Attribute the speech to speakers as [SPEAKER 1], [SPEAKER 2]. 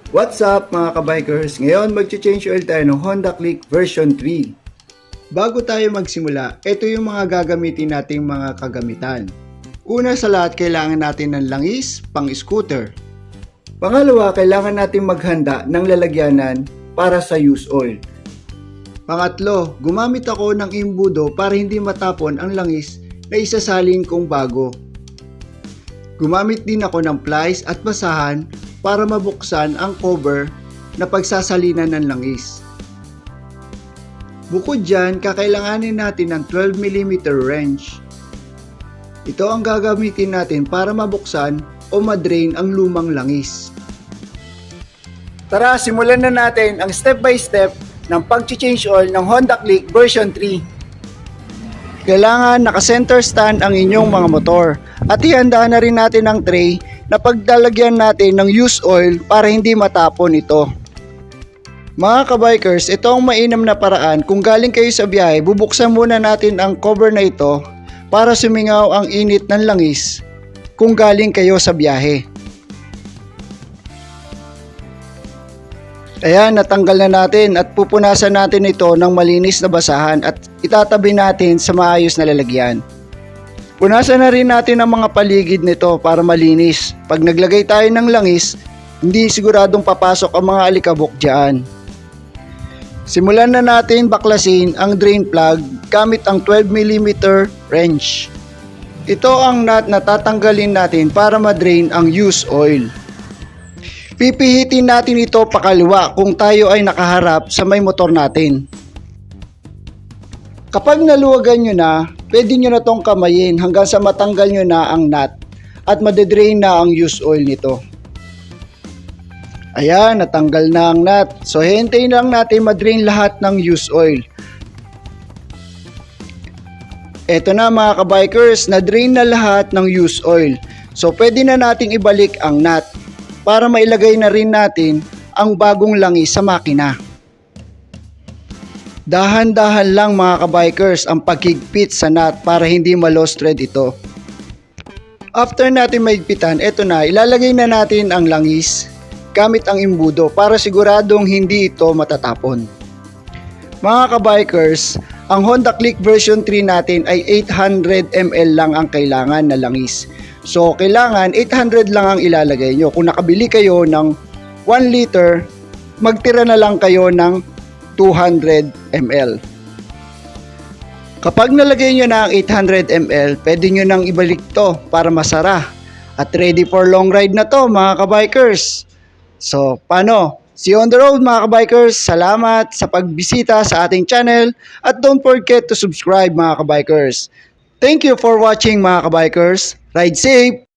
[SPEAKER 1] What's up mga kabikers? Ngayon mag-change oil tayo ng Honda Click version 3. Bago tayo magsimula, ito yung mga gagamitin nating mga kagamitan. Una sa lahat, kailangan natin ng langis pang scooter. Pangalawa, kailangan natin maghanda ng lalagyanan para sa use oil. Pangatlo, gumamit ako ng imbudo para hindi matapon ang langis na isasalin kong bago. Gumamit din ako ng plies at basahan para mabuksan ang cover na pagsasalinan ng langis. Bukod dyan, kakailanganin natin ng 12mm wrench. Ito ang gagamitin natin para mabuksan o madrain ang lumang langis. Tara, simulan na natin ang step by step ng pag-change oil ng Honda Click version 3. Kailangan naka-center stand ang inyong mga motor at ihanda na rin natin ang tray na paglalagyan natin ng used oil para hindi matapon ito. Mga kabikers, ito ang mainam na paraan. Kung galing kayo sa biyahe, bubuksan muna natin ang cover na ito para sumingaw ang init ng langis kung galing kayo sa biyahe. Ayan, natanggal na natin at pupunasan natin ito ng malinis na basahan at itatabi natin sa maayos na lalagyan. Punasan na rin natin ang mga paligid nito para malinis. Pag naglagay tayo ng langis, hindi siguradong papasok ang mga alikabok dyan. Simulan na natin baklasin ang drain plug gamit ang 12mm wrench. Ito ang nut na tatanggalin natin para madrain ang used oil. Pipihitin natin ito pakaliwa kung tayo ay nakaharap sa may motor natin. Kapag naluwagan nyo na, pwede nyo na itong kamayin hanggang sa matanggal nyo na ang nut at madedrain na ang used oil nito. Ayan, natanggal na ang nut. So, hintayin lang natin madrain lahat ng used oil. Eto na mga kabikers, na-drain na lahat ng used oil. So, pwede na nating ibalik ang nut para mailagay na rin natin ang bagong langis sa makina. Dahan-dahan lang mga kabikers ang paghigpit sa nut para hindi ma-lost thread ito. After natin mahigpitan, eto na, ilalagay na natin ang langis gamit ang imbudo para siguradong hindi ito matatapon. Mga kabikers, ang Honda Click version 3 natin ay 800 ml lang ang kailangan na langis. So kailangan 800 lang ang ilalagay nyo. Kung nakabili kayo ng 1 liter, magtira na lang kayo ng 200 ml. Kapag nalagay nyo na ang 800 ml, pwede nyo nang ibalik to para masara. At ready for long ride na to mga kabikers. So, paano? See you on the road mga kabikers. Salamat sa pagbisita sa ating channel at don't forget to subscribe mga kabikers. Thank you for watching mga kabikers. Ride safe!